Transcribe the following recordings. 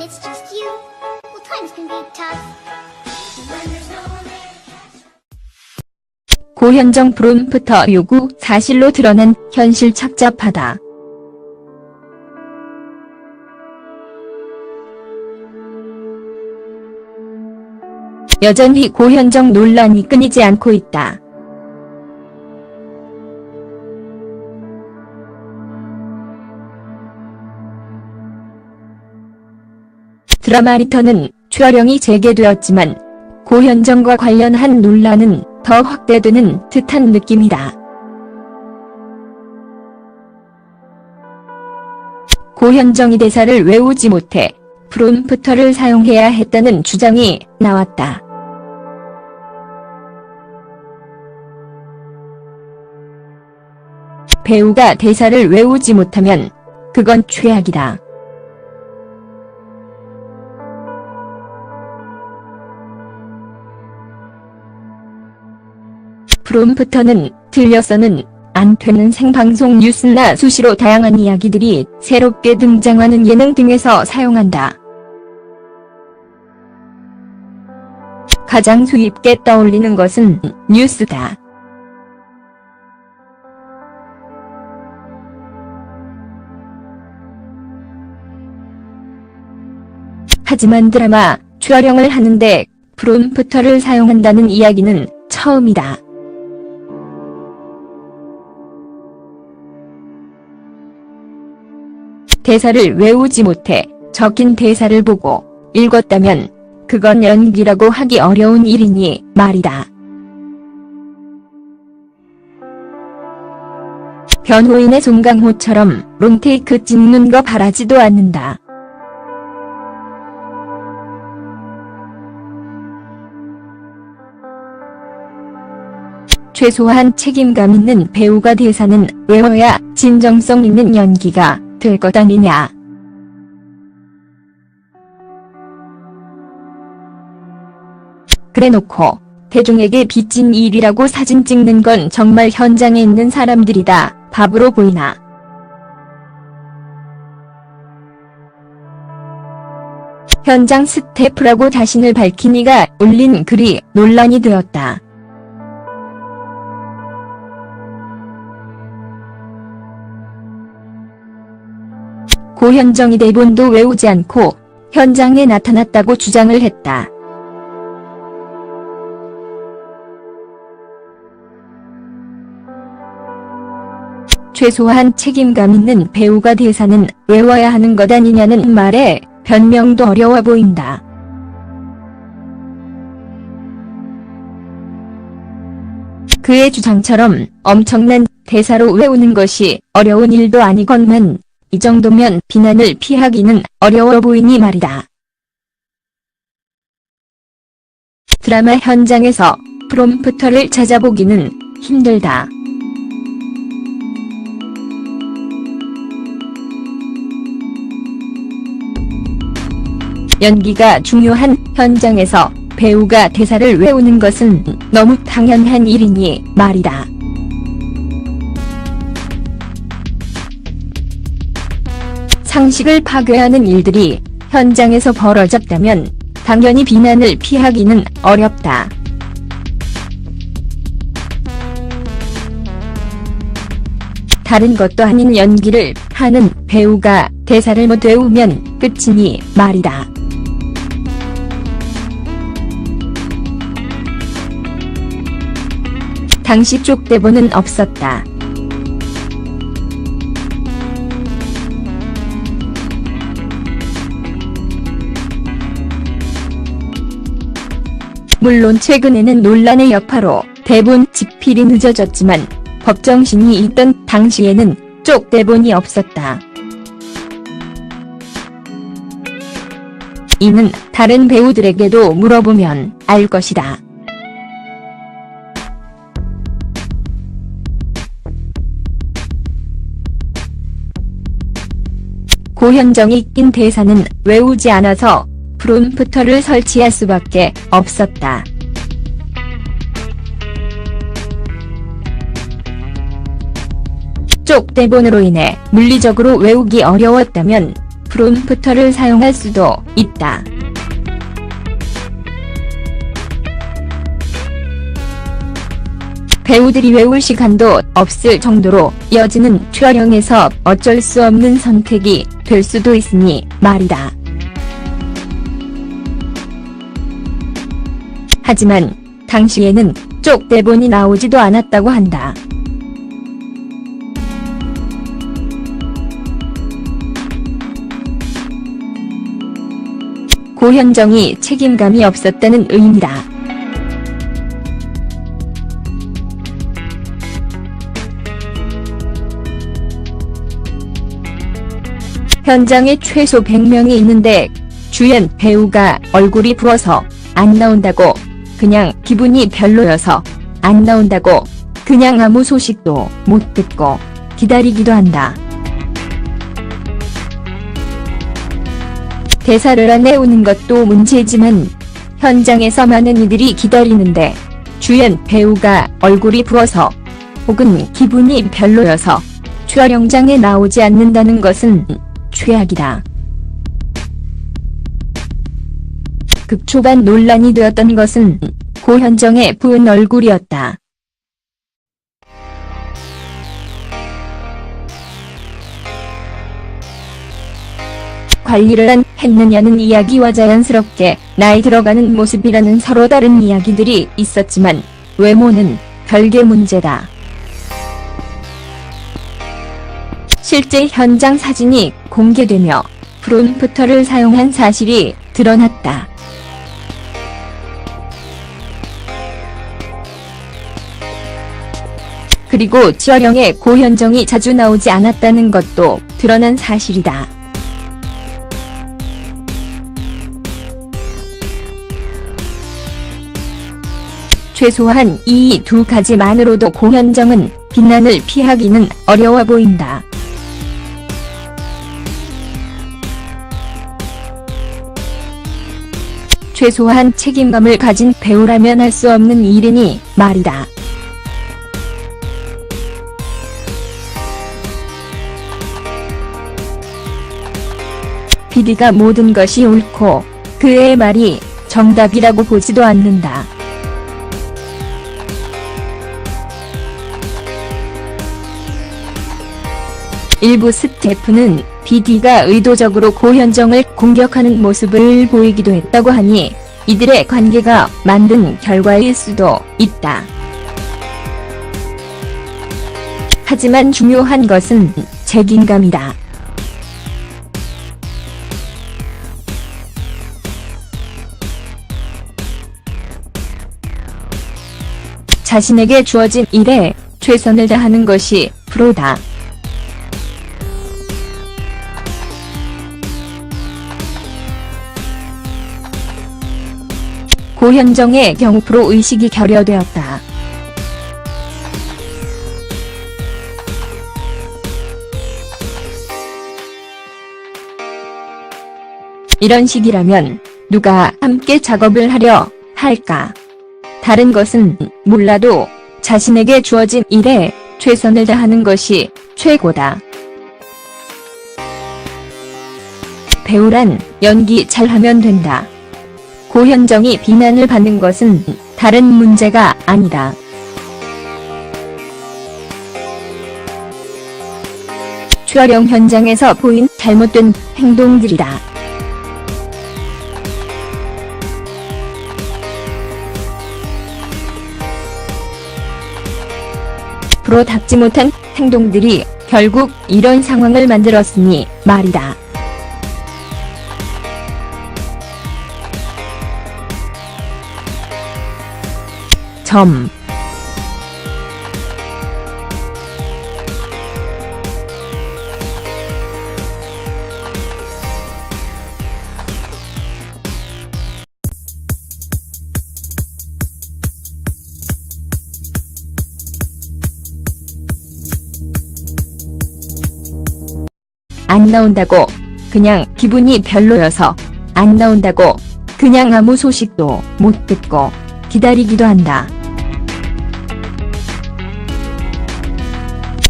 it's just you, well, times can be tough. When there's no one there to catch. 고현정 프롬프터 요구 사실로 드러난 현실 착잡하다. 여전히 고현정 논란이 끊이지 않고 있다. 드라마 리턴은 촬영이 재개되었지만 고현정과 관련한 논란은 더 확대되는 듯한 느낌이다. 고현정이 대사를 외우지 못해 프롬프터를 사용해야 했다는 주장이 나왔다. 배우가 대사를 외우지 못하면 그건 최악이다. 프롬프터는 틀려서는 안 되는 생방송 뉴스나 수시로 다양한 이야기들이 새롭게 등장하는 예능 등에서 사용한다. 가장 수입게 떠올리는 것은 뉴스다. 하지만 드라마 촬영을 하는데 프롬프터를 사용한다는 이야기는 처음이다. 대사를 외우지 못해 적힌 대사를 보고 읽었다면 그건 연기라고 하기 어려운 일이니 말이다. 변호인의 송강호처럼 롱테이크 찍는 거 바라지도 않는다. 최소한 책임감 있는 배우가 대사는 외워야 진정성 있는 연기가 될 것 아니냐. 그래놓고 대중에게 빚진 일이라고 사진 찍는 건 정말 현장에 있는 사람들이다 바보로 보이나. 현장 스태프라고 자신을 밝힌 이가 올린 글이 논란이 되었다. 고현정이 대본도 외우지 않고 현장에 나타났다고 주장을 했다. 최소한 책임감 있는 배우가 대사는 외워야 하는 것 아니냐는 말에 변명도 어려워 보인다. 그의 주장처럼 엄청난 대사로 외우는 것이 어려운 일도 아니건만 이 정도면 비난을 피하기는 어려워 보이니 말이다. 드라마 현장에서 프롬프터를 찾아보기는 힘들다. 연기가 중요한 현장에서 배우가 대사를 외우는 것은 너무 당연한 일이니 말이다. 상식을 파괴하는 일들이 현장에서 벌어졌다면 당연히 비난을 피하기는 어렵다. 다른 것도 아닌 연기를 하는 배우가 대사를 못 외우면 끝이니 말이다. 당시 쪽 대본은 없었다. 물론 최근에는 논란의 여파로 대본 집필이 늦어졌지만 법정신이 있던 당시에는 쪽 대본이 없었다. 이는 다른 배우들에게도 물어보면 알 것이다. 고현정이 낀 대사는 외우지 않아서 프롬프터를 설치할 수밖에 없었다. 쪽 대본으로 인해 물리적으로 외우기 어려웠다면 프롬프터를 사용할 수도 있다. 배우들이 외울 시간도 없을 정도로 이어지는 촬영에서 어쩔 수 없는 선택이 될 수도 있으니 말이다. 하지만 당시에는 쪽 대본이 나오지도 않았다고 한다. 고현정이 책임감이 없었다는 의미다. 현장에 최소 100명이 있는데 주연 배우가 얼굴이 부어서 안 나온다고, 그냥 기분이 별로여서 안 나온다고, 그냥 아무 소식도 못 듣고 기다리기도 한다. 대사를 안 외우는 것도 문제지만 현장에서 많은 이들이 기다리는데 주연 배우가 얼굴이 부어서 혹은 기분이 별로여서 촬영장에 나오지 않는다는 것은 최악이다. 극 초반 논란이 되었던 것은 고현정의 부은 얼굴이었다. 관리를 했느냐는 이야기와 자연스럽게 나이 들어가는 모습이라는 서로 다른 이야기들이 있었지만 외모는 별개 문제다. 실제 현장 사진이 공개되며 프롬프터를 사용한 사실이 드러났다. 그리고 촬영에 고현정이 자주 나오지 않았다는 것도 드러난 사실이다. 최소한 이 두 가지만으로도 고현정은 비난을 피하기는 어려워 보인다. 최소한 책임감을 가진 배우라면 할 수 없는 일이니 말이다. PD가 모든 것이 옳고 그의 말이 정답이라고 보지도 않는다. 일부 스태프는 PD가 의도적으로 고현정을 공격하는 모습을 보이기도 했다고 하니 이들의 관계가 만든 결과일 수도 있다. 하지만 중요한 것은 책임감이다. 자신에게 주어진 일에 최선을 다하는 것이 프로다. 고현정의 경우 프로 의식이 결여되었다. 이런 식이라면 누가 함께 작업을 하려 할까? 다른 것은 몰라도 자신에게 주어진 일에 최선을 다하는 것이 최고다. 배우란 연기 잘하면 된다. 고현정이 비난을 받는 것은 다른 문제가 아니다. 촬영 현장에서 보인 잘못된 행동들이다. 프로답지 못한 행동들이 결국 이런 상황을 만들었으니 말이다. 점. 안 나온다고, 그냥 기분이 별로여서 안 나온다고, 그냥 아무 소식도 못 듣고 기다리기도 한다.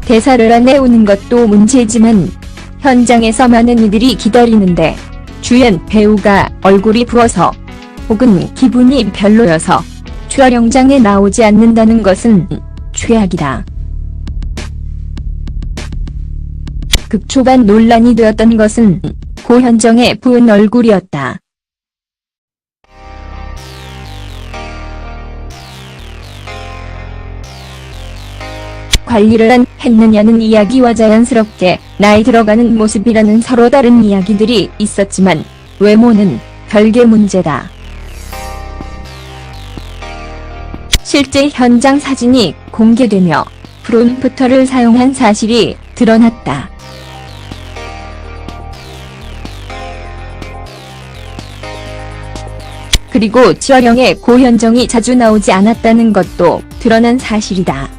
대사를 안 외우는 것도 문제지만 현장에서 많은 이들이 기다리는데 주연 배우가 얼굴이 부어서 혹은 기분이 별로여서 촬영장에 나오지 않는다는 것은 최악이다. 극 초반 논란이 되었던 것은 고현정의 부은 얼굴이었다. 관리를 했느냐는 이야기와 자연스럽게 나이 들어가는 모습이라는 서로 다른 이야기들이 있었지만 외모는 별개 문제다. 실제 현장 사진이 공개되며 프롬프터를 사용한 사실이 드러났다. 그리고 촬영에 고현정이 자주 나오지 않았다는 것도 드러난 사실이다.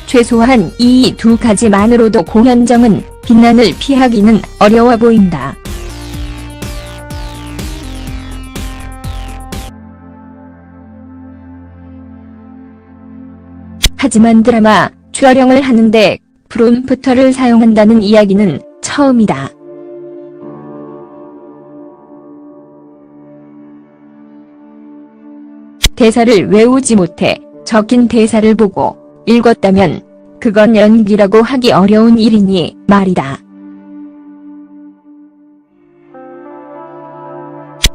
최소한 이 두 가지만으로도 고현정은 비난을 피하기는 어려워 보인다. 하지만 드라마 촬영을 하는데 프롬프터를 사용한다는 이야기는 처음이다. 대사를 외우지 못해 적힌 대사를 보고 읽었다면 그건 연기라고 하기 어려운 일이니 말이다.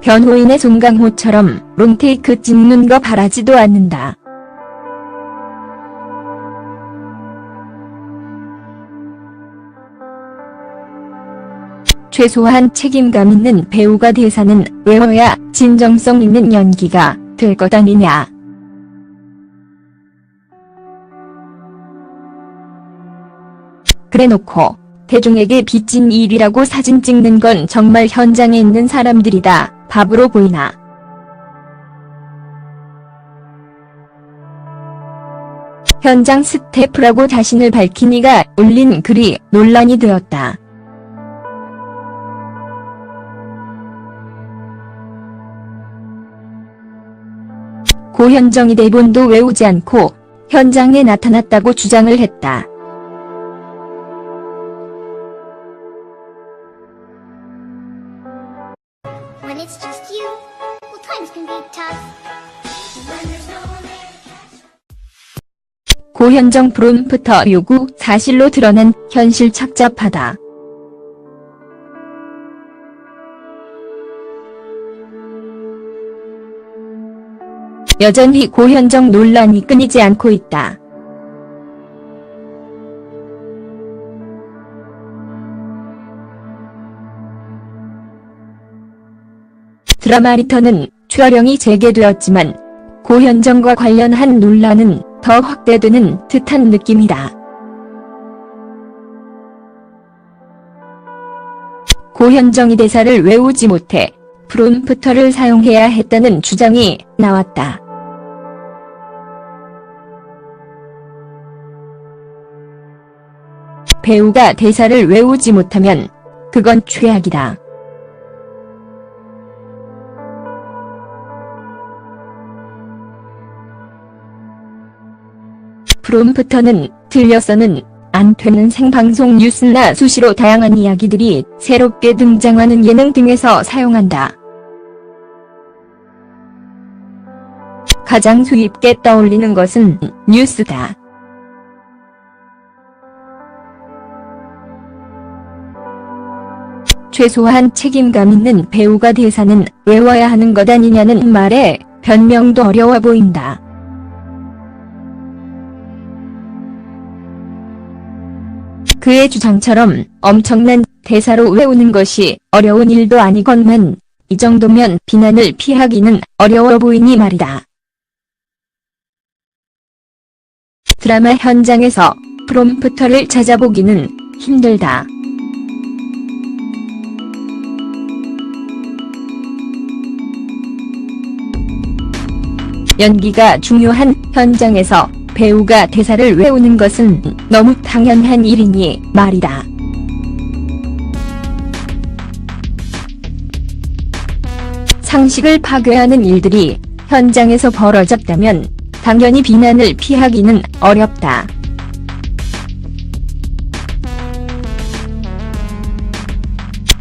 변호인의 송강호처럼 롱테이크 찍는 거 바라지도 않는다. 최소한 책임감 있는 배우가 대사는 외워야 진정성 있는 연기가 될 것 아니냐. 그래놓고 대중에게 빚진 일이라고 사진 찍는 건 정말 현장에 있는 사람들이다 바보로 보이나. 현장 스태프라고 자신을 밝힌 이가 올린 글이 논란이 되었다. 고현정이 대본도 외우지 않고 현장에 나타났다고 주장을 했다. When it's just you, well, times can be tough. When there's no one there to catch. 고현정 프롬프터 요구 사실로 드러난 현실 착잡하다. 여전히 고현정 논란이 끊이지 않고 있다. 드라마 리턴은 촬영이 재개되었지만 고현정과 관련한 논란은 더 확대되는 듯한 느낌이다. 고현정이 대사를 외우지 못해 프롬프터를 사용해야 했다는 주장이 나왔다. 배우가 대사를 외우지 못하면 그건 최악이다. 프롬프터는 들려서는 안 되는 생방송 뉴스나 수시로 다양한 이야기들이 새롭게 등장하는 예능 등에서 사용한다. 가장 수입게 떠올리는 것은 뉴스다. 최소한 책임감 있는 배우가 대사는 외워야 하는 것 아니냐는 말에 변명도 어려워 보인다. 그의 주장처럼 엄청난 대사로 외우는 것이 어려운 일도 아니건만 이 정도면 비난을 피하기는 어려워 보이니 말이다. 드라마 현장에서 프롬프터를 찾아보기는 힘들다. 연기가 중요한 현장에서 배우가 대사를 외우는 것은 너무 당연한 일이니 말이다. 상식을 파괴하는 일들이 현장에서 벌어졌다면 당연히 비난을 피하기는 어렵다.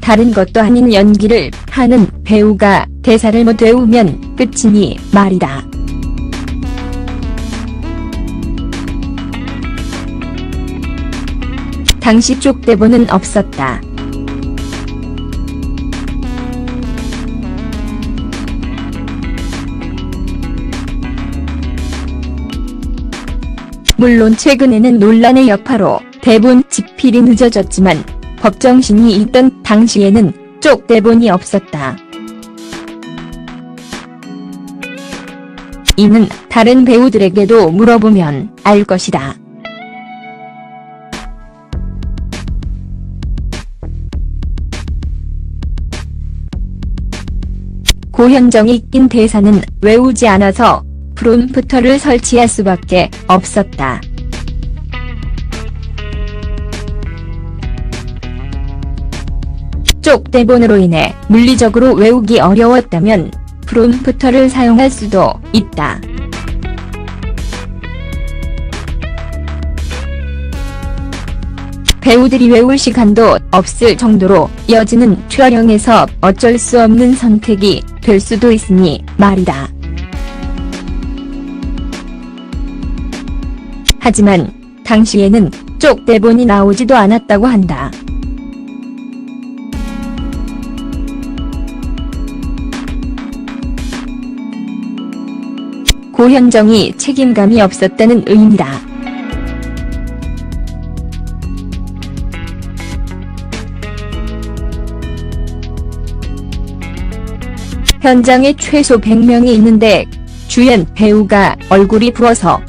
다른 것도 아닌 연기를 하는 배우가 대사를 못 외우면 끝이니 말이다. 당시 쪽 대본은 없었다. 물론 최근에는 논란의 여파로 대본 집필이 늦어졌지만 법정신이 있던 당시에는 쪽 대본이 없었다. 이는 다른 배우들에게도 물어보면 알 것이다. 고현정이 낀 대사는 외우지 않아서 프롬프터를 설치할 수밖에 없었다. 쪽 대본으로 인해 물리적으로 외우기 어려웠다면 프롬프터를 사용할 수도 있다. 배우들이 외울 시간도 없을 정도로 이어지는 촬영에서 어쩔 수 없는 선택이 될 수도 있으니 말이다. 하지만 당시에는 쪽 대본이 나오지도 않았다고 한다. 고현정이 책임감이 없었다는 의미다. 현장에 최소 100명이 있는데 주연 배우가 얼굴이 부어서